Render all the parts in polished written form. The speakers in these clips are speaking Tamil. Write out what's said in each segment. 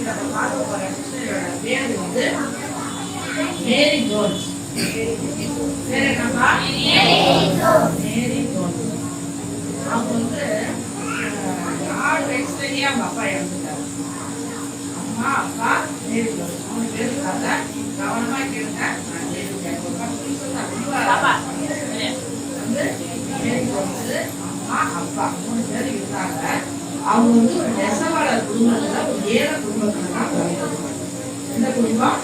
பார்க்க போற சிஸ்டரோட பேர் வந்து மேரி ஜோன்ஸ். பேர் என்னப்பா? மேரி ஜோன்ஸ். அவங்க வந்து 4 வயசுலயே அவங்க அப்பா இறந்துட்டாரு. அம்மா அப்பா மேரி ஜோன்ஸ் 3 பேருக்காக கவனமா கேளுங்க. நான் கேட்கிறேன். வந்து மேரி ஜோன்ஸ் அம்மா அப்பா 3 பேர் இருந்தாங்க. அவங்க வந்து ஒரு நெசவாளர் குடும்பத்துல, ஒரு ஏழை குடும்பத்துல தான் பிறந்தாங்க. எந்த குடும்பம்?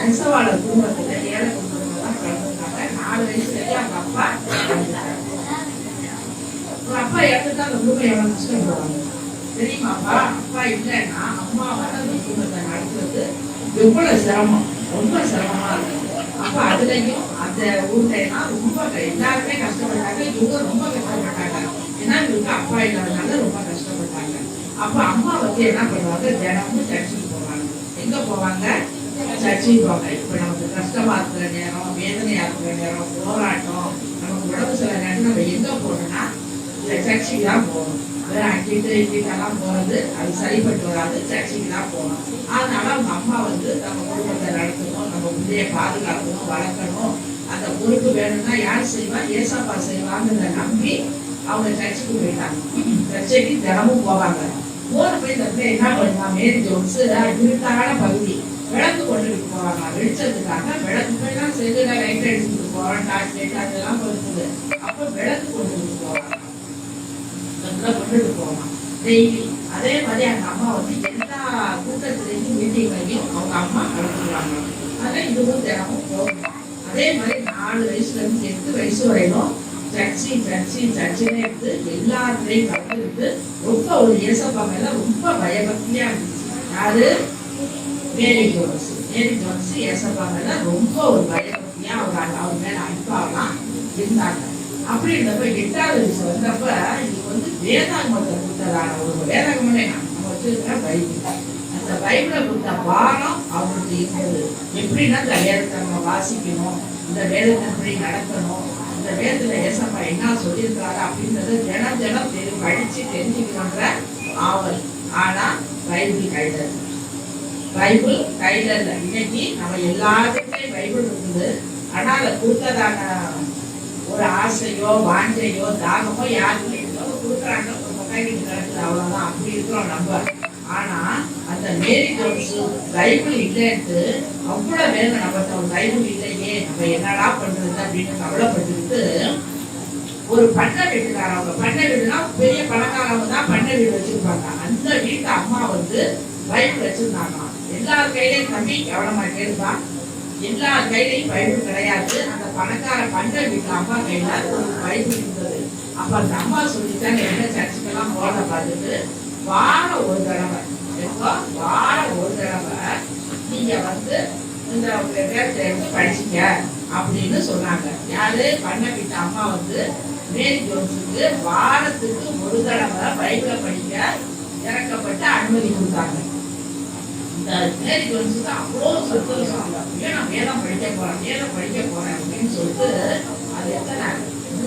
நெசவாளர் குடும்பத்துல, ஏழை குடும்பத்துல தான் பிறந்தாங்க. 4 வயசுலயே அவங்க அப்பா இறந்துட்டாங்க. ஒரு அப்பா இறந்துட்டா அந்த குடும்பம் எவ்வளவு கஷ்டப்படுவாங்க தெரியுமாப்பா? அப்பா இல்லைன்னா அம்மாவால அந்த குடும்பத்தை நடத்துறது எவ்வளவு சிரமம், ரொம்ப சிரமமா இருக்கும். அப்ப அதுலயும் அந்த ஊர்லன்னா ரொம்ப எல்லாருமே கஷ்டப்பட்டாங்க. இவங்க ரொம்ப கஷ்டப்பட்டாங்க. ஏன்னா இவருக்கு அப்பா இல்லாதனால ரொம்ப கஷ்டப்பட்டாங்க. அப்ப அம்மா வந்து என்ன பண்ணுவாங்க, தினமும் சர்ச்சுக்கு போவாங்க. எங்க போவாங்க? சர்ச்சுக்கு போவாங்க. இப்ப நமக்கு கஷ்டமா இருக்கிற நேரம், வேதனையா இருக்கிற நேரம், போராட்டம், நமக்கு உடம்பு சில நேரம் நம்ம எங்க போகணும்னா இந்த சர்ச்சுக்கு தான் போகணும். வேற அங்கிட்டெல்லாம் போறது அது சரிப்பட்டு வராது. சர்ச்சுக்கு தான் போகணும். அதனால அவங்க அம்மா வந்து நம்ம குடும்பத்தை நடத்தணும், நம்ம பிள்ளைய பாதுகாக்கணும், வளர்க்கணும். அந்த பொறுப்பு வேணும்னா யார் செய்வா? ஏசப்பா செய்வாங்கன்னு நம்பி அவங்க சர்ச்சுக்கு போயிட்டாங்க. சர்ச்சைக்கு தினமும் போவாங்க. போய் இந்த பிள்ளை என்ன பண்ணுவா? மேரி ஜோன்ஸ் இருட்டான பகுதி விளக்கு கொண்டுட்டு போவாங்க. வெளிச்சத்துக்காக விளக்கு போய்லாம் செல்லுல லைட் அடிச்சுட்டு போவாங்க. டார்ச் லைட் அதெல்லாம் இருக்குது. அப்ப விளக்கு கொண்டுட்டு போவாங்க. கொண்டுட்டு போவாங்க டெய்லி. அதே மாதிரி அந்த அம்மா வந்து எல்லா கூட்டத்திலையும் மீட்டிங்லையும் அவங்க அம்மா கலந்துருவாங்க. அதான் இதுவும் தினமும் போகும். அதே மாதிரி 4 வயசுல இருந்து 8 வயசு வரையிலும் சர்ச்சினே இருந்து எல்லாத்துலையும் கலந்துருக்கு. ரொம்ப ஒரு ஏசப்பா மேல ரொம்ப பயபக்தியா இருந்துச்சு. யாரு? மேரி ஜோன்ஸ். மேரி ஜோன்ஸ் ஏசப்பா மேல ரொம்ப ஒரு பயபக்தியா அவர் மேல அன்பாலாம் இருந்தாங்க. அப்படி இருந்தப்ப 8வது வயசு வந்தப்ப இது வந்து வேதாகமத்தை கொடுத்ததான ஒரு வேதாகமே நம்ம வச்சிருக்கிற பைபிள். அந்த பைபிளை கொடுத்த பாரம் அவங்களுக்கு இருந்தது. எப்படின்னா இந்த வேதத்தை நம்ம வாசிக்கணும், இந்த வேதத்தை எப்படி நடக்கணும், இந்த வேதத்துல ஏசப்பா என்ன சொல்லியிருக்காரு அப்படின்றது தினம் படிச்சு தெரிஞ்சுக்கணுன்ற ஆவல். ஆனா பைபிள் கையில இல்லை. இன்னைக்கு நம்ம எல்லாருக்குமே பைபிள் இருக்குது. ஆனா அதை கொடுத்ததான ஒரு ஆசையோ வாஞ்சையோ தாகமோ யாருக்குமே கொடுக்குறாங்க. ஒரு மொபைலுக்கு நடக்குது, அவ்வளவுதான். அப்படி இருக்கிறோம் நம்ம. ஆனா அந்த மேரி ஜோன்ஸ் பைபிள் இல்லைன்ட்டு அவ்வளவு வேதனை. நம்ம பைபிள் இல்லையே, நம்ம என்னடா பண்றது அப்படின்னு கவலைப்பட்டுக்கிட்டு ஒரு பண்ணை வீட்டுக்காரவங்க, பண்ணை வீடுனா பெரிய பணக்காரவங்க தான் பண்ணை வீடு வச்சிருப்பாங்க. அந்த வீட்டு அம்மா வந்து பைபிள் வச்சிருந்தாங்க. எல்லார் கையிலையும் தம்பி கவனமா கேளுப்பா, எல்லார் கையிலையும் பைபிள் கிடையாது. அந்த பணக்கார பண்ணை வீட்டு அம்மா கையில ஒரு பைபிள் இருந்தது. அப்ப அந்த அம்மா சொல்லிட்டாங்க, என்ன சர்ச்சுக்கெல்லாம் போட பார்த்துட்டு வாரம் ஒரு தடவை நீங்க வந்து இந்த வேதத்தை எடுத்து படிச்சுக்க அப்படின்னு சொன்னாங்க. யாரு? பண்ணை வீட்டு அம்மா வந்து மேரி ஜோன்ஸுக்கு வாரத்துக்கு ஒரு தடவை பைபிளை படிக்க இறக்கப்பட்டு அனுமதி கொடுத்தாங்க. இந்த மேரி ஜோன்ஸுக்கு அவ்வளோ சந்தோஷம். நான் வேதம் படிக்க போறேன் அப்படின்னு சொல்லிட்டு அது எத்தனை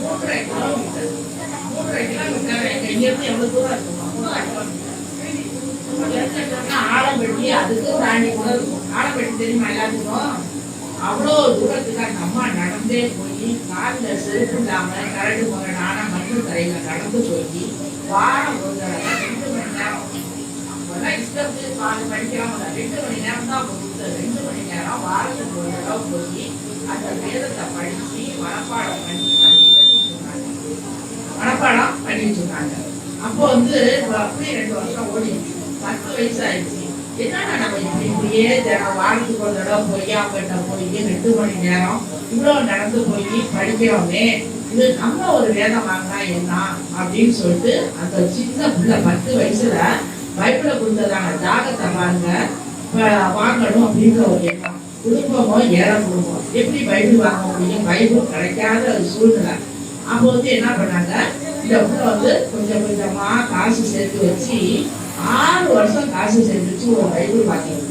3.5 கிலோமீட்டர் இங்கிருந்து எவ்வளவு தூரம் இருக்குமா? 3.5 கிலோமீட்டர். ஆலம்பட்டி அதுக்கு தாண்டி கூட இருக்கும். ஆலம்பட்டி தெரியுமா எல்லாத்துக்கும்? அவ்வளோ தூரத்துக்கு அந்த அம்மா நடந்தே போய் காலில் செருப்பு இல்லாம கரண்டு போற நானா மண்ணு தரையில நடந்து போய் வாரம் ஒரு தடவை 2 மணி நேரம் அப்பெல்லாம் இஷ்டத்துக்கு படிக்கிறாங்க. 2 மணி நேரம் தான் கொடுத்து 2 மணி நேரம் வாரத்துக்கு ஒரு தடவை போய் அந்த வேதத்தை படிச்சு மனப்பாடம் பண்ணிட்டு சொன்னாங்க. அப்போ வந்து அப்படியே 2 வருஷம் ஓடிடுச்சு. 10 வயசு ஆயிடுச்சு. என்னன்னா நம்ம இப்படியே வாரத்துக்கு ஒரு தடவை போய் அவங்ககிட்ட போய் 2 மணி நேரம் இவ்வளவு நடந்து போய் படிக்கிறோமே, இது நம்ம ஒரு வேதம் வாங்கினா என்ன அப்படின்னு சொல்லிட்டு அந்த சின்ன பிள்ளை 10 வயசுல பைபிளை கொடுத்ததான தாகத்தை பாருங்க வாங்கணும் அப்படின்ற ஒரு எண்ணம். குடும்பமோ ஏழை குடும்பம் எப்படி பைபிள் வாங்க முடியும்? பைபிள் கிடைக்காத ஒரு சூழ்நிலை. அப்போ வந்து என்ன பண்ணாங்க, இந்த பிள்ளை வந்து கொஞ்சம் கொஞ்சமா காசு சேர்த்து வச்சு 6 வருஷம் காசு சேர்த்து வச்சு ஒரு பைபிள் வாங்கிட்டு.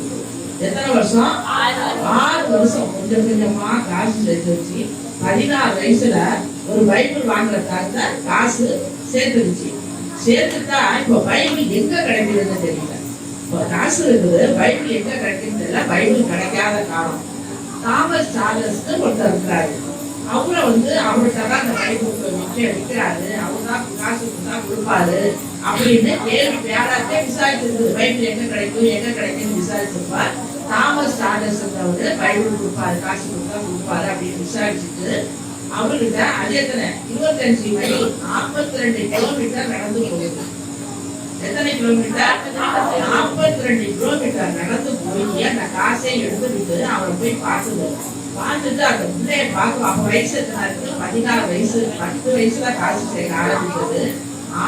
எத்தனை வருஷம்? 6 வருஷம் கொஞ்சம் கொஞ்சமா காசு சேர்த்து வச்சு 16 வயசுல ஒரு பைபிள் வாங்குறதுக்காக காசு சேர்த்துருச்சு. சேர்த்துட்டா இப்ப பைபிள் எங்க கிடைக்கிறதுன்னு தெரியல. காசு இருக்குது, பைபிள் எங்க கிடைக்குன்னு தெரியல. பைபிள் கிடைக்காத காலம். தாமஸ் சார்லஸ்னு ஒருத்தர் இருக்கிறாரு. அவரை அவர்கிட்ட தான் அந்த பைபிள் விற்கிறாரு. அவர் தான் காசு கொடுத்தா கொடுப்பாரு அப்படின்னு கேள்வி வேளாத்தே விசாரிச்சிருக்குது. பைபிள் எங்க கிடைக்குன்னு விசாரிச்சிருப்பார். தாமஸ் சார்லஸ்ன்றவரு பைபிள் கொடுப்பாரு, காசு கொடுத்தா கொடுப்பாரு அப்படின்னு விசாரிச்சுட்டு அவர்கிட்ட அது எத்தனை 25 மைல் 42 கிலோமீட்டர் நடந்து போகுது. எத்தனை கிலோமீட்டர்? 42 கிலோமீட்டர் நடந்து போய் அந்த காசை எடுத்துக்கிட்டு அவரை போய் பார்த்துட்டு அந்த பிள்ளைய பார்க்க அப்ப வயசு எத்தனை இருக்கு? 14 வயசு. 10 வயசுல காசு சேர்க்க ஆரம்பிச்சது.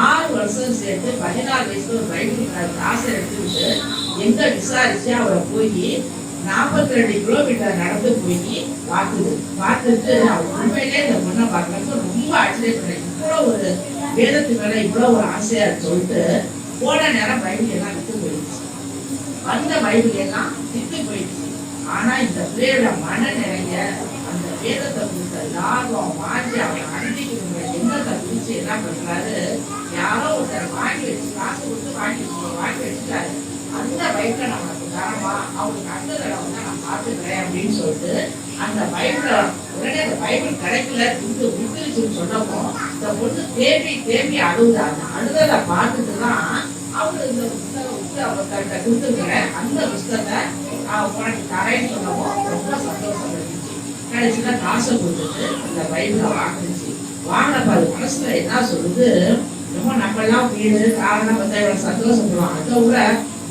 6 வருஷம் சேர்த்து 14 வயசுல ஒரு பைபிள் காசை எடுத்துக்கிட்டு எங்க விசாரிச்சு அவரை போய் 42 கிலோமீட்டர் நடந்து போய் பார்த்துட்டு அவர் உண்மையிலே இந்த பொண்ணை பார்க்கறப்ப ரொம்ப ஆச்சரியப்படுறேன். இவ்வளவு ஒரு வேதத்து மேல இவ்வளவு ஒரு ஆசையா சொல்லிட்டு போன நேரம் பைபிள் எல்லாம் விட்டு போயிடுச்சு. வந்த பைபிள் எல்லாம் விட்டு போயிடுச்சு. ஆனா இந்த பிள்ளையோட மன நிறைய அந்த வேதத்தை கொடுத்த லாபம் வாங்கி அவரை அனுப்பிக்கிற எண்ணத்தை குறிச்சு என்ன பண்றாரு, யாரோ ஒருத்தர் வாங்கி வச்சு காசு கொடுத்து வாங்கி வச்சுட்டாரு. அந்த பைபிளை நமக்கு தரமா அவங்களுக்கு அடுத்த தடவை நான் பார்த்துக்கிறேன் அப்படின்னு சொல்லிட்டு அந்த பைபிளை உடனே அந்த பைபிள் கிடைக்கல விட்டுருச்சுன்னு சொன்னப்போ இந்த பொண்ணு தேம்பி அழுதாங்க. அழுதலை பார்த்துட்டு தான் அவங்க இந்த புத்தகம் அவர்கிட்ட கொடுத்துருக்கிறேன். அந்த புத்தகத்தை உனக்கு தரேன்னு சொன்னப்போ ரொம்ப சந்தோஷம் இருந்துச்சு. கடைசியில காசை கொடுத்துட்டு இந்த பைபிளை வாங்கினப்ப அது மனசுல என்ன சொல்லுது, ரொம்ப நம்ம எல்லாம் வீடு காரணம் இவ்வளவு சந்தோஷப்படுவோம். அதை விட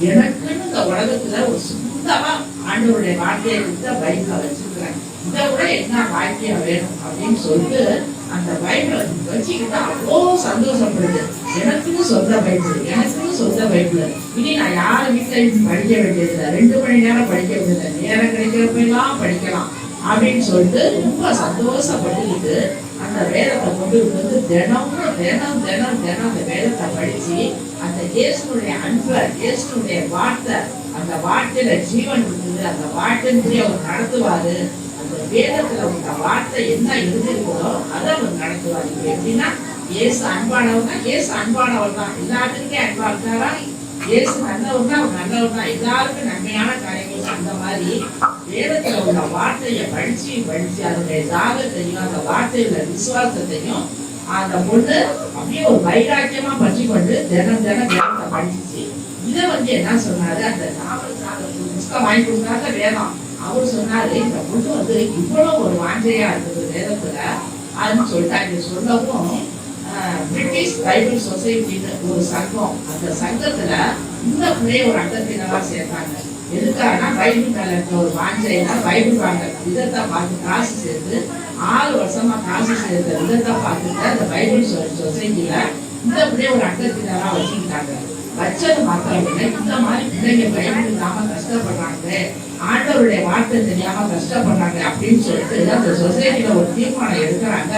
எனக்குன்னு இந்த உலகத்துல ஒரு சுத்தமா ஆண்டவருடைய வார்த்தையை கொடுத்த பைபிளை வச்சிருக்கிறேன். இதை விட என்ன வாக்கியம் வேணும் அப்படின்னு சொல்லிட்டு அந்த பைபிளை வச்சுக்கிட்டு அவ்வளோ சந்தோஷப்படுது. எனக்குன்னு சொந்த பைபிள் இனி நான் யார் வீட்டிலையும் படிக்க வேண்டியதில்லை, 2 மணி நேரம் படிக்க வேண்டியதில்லை, நேரம் கிடைக்கிறப்ப எல்லாம் படிக்கலாம் அப்படின்னு சொல்லிட்டு ரொம்ப சந்தோஷப்பட்டுக்கிட்டு அந்த வேதத்தை கொண்டு தினம் அந்த வேதத்தை படிச்சு அந்த இயேசுனுடைய அன்பை, இயேசுனுடைய வார்த்தை, அந்த வார்த்தையில ஜீவன் இருக்குது, அந்த வார்த்தையின்படி அவர் நடத்துவாரு. அந்த வேதத்துல உங்க வார்த்தை என்ன இருந்திருக்கிறதோ அதை அவர் நடத்துவாரு. எப்படின்னா இயேசு அன்பானவர் தான், எல்லாத்துக்குமே அன்பா இருக்காரா. இயேசு நல்லவர் தான், அவர் நல்லவர் தான், எல்லாருக்கும் நன்மையான காரியங்கள். அந்த மாதிரி வேதத்துல உள்ள வார்த்தையை படிச்சு அதனுடைய தாகத்தையும் அந்த வார்த்தையில விசுவாசத்தையும் அந்த பொண்ணு அப்படியே ஒரு வைராக்கியமா பற்றி கொண்டு தினம் வேதத்தை படிச்சிச்சு. இதை என்ன சொன்னாரு, அந்த புத்தகம் வாங்கி கொடுத்தாங்க வேதம். அவர் சொன்னாரு, இந்த பொண்ணு இவ்வளவு ஒரு வாஞ்சையா இருக்குது வேதத்துல அதுன்னு சொல்லிட்டாங்க. சொல்லவும் பிரிட்டிஷ் பைபிள் சொசைட்டின்னு ஒரு சங்கம், அந்த சங்கத்துல இந்த பிள்ளைய ஒரு அங்கத்தினரா சேர்த்தாங்க. எதுக்காகனா பைபிள் மேல இருக்க ஒரு வாஞ்சைனா பைபிள் வாங்க விதத்தை பார்த்து காசு சேர்த்து 6 வருஷமா காசு சேர்த்த விதத்தை பார்த்துட்டு அந்த பைபிள் சொசைட்டில இந்த பிள்ளைய ஒரு அங்கத்தினரா வச்சுக்கிட்டாங்க. வச்சது மாத்திரம் இல்லை, இந்த மாதிரி பிள்ளைங்க பைபிள் இல்லாம கஷ்டப்படுறாங்க, ஆண்டவருடைய வார்த்தை தெரியாம கஷ்டப்படுறாங்க அப்படின்னு சொல்லிட்டு அந்த சொசைட்டில ஒரு தீர்மானம் எடுக்கிறாங்க.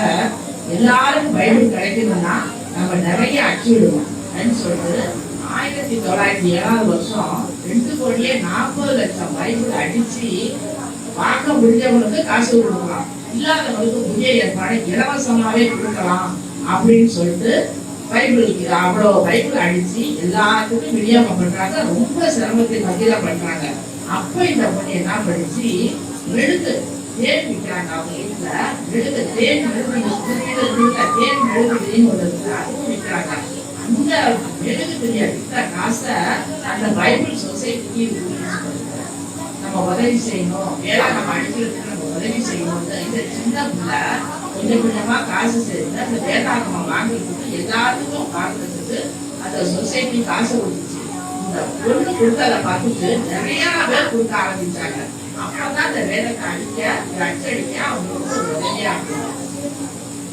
எல்லாருக்கும் பைபிள் கிடைக்கணும்னா நம்ம நிறைய அச்சிடுவோம் அப்படின்னு சொல்லிட்டு 1907 வருஷம் 2,40,00,000 பைபிள் அடிச்சு பார்க்க முடிஞ்சவங்களுக்கு காசு கொடுக்கலாம், இல்லாதவங்களுக்கு புதிய ஏற்பாடு இலவசமாவே கொடுக்கலாம் அப்படின்னு சொல்லிட்டு பைபிளுக்கு அவ்வளோ பைபிள் அடிச்சு எல்லாத்துக்கும் விநியோகம் பண்றாங்க. ரொம்ப சிரமத்தின் மத்தியில பண்றாங்க. அப்ப இந்த பொண்ணு என்ன படிச்சு மெழுகு தேன் விற்கிறாங்க. அவங்க வீட்டுல மெழுகு தேன் மெழுகுதிரின்னு ஒரு அதுவும் விற்கிறாங்க. அந்த மெழுகு திரிய விற்ற காசை அந்த பைபிள் சொசைட்டிக்கு நம்ம உதவி செய்யணும், வேலை நம்ம அடிக்கிறதுக்கு நம்ம உதவி செய்யணும். இந்த சின்ன பிள்ளை கொஞ்சமா காசு சேர்த்து அந்த வேதாகமம் வாங்கிட்டு எல்லாத்துக்கும் பார்க்கறதுக்கு அந்த சொசைட்டி காசு கொடுத்துச்சு. இந்த பொண்ணு கொடுத்ததை பார்த்துட்டு நிறைய பேர் கொடுக்க ஆரம்பிச்சாங்க. அப்பதான் அந்த வேதத்தை அச்சடிக்க அவங்களுக்கு ஒரு உதவியா இருக்கும்.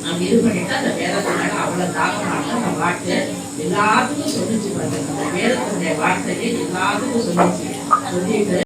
நம்ம இது பண்ணிட்டு அந்த வேதத்தை மேல அவ்வளவு தாக்கமாக அந்த வார்த்தை எல்லாத்துக்கும் சொல்லிச்சு. அந்த வேதத்தினுடைய வார்த்தையை எல்லாத்துக்கும் சொல்லிட்டு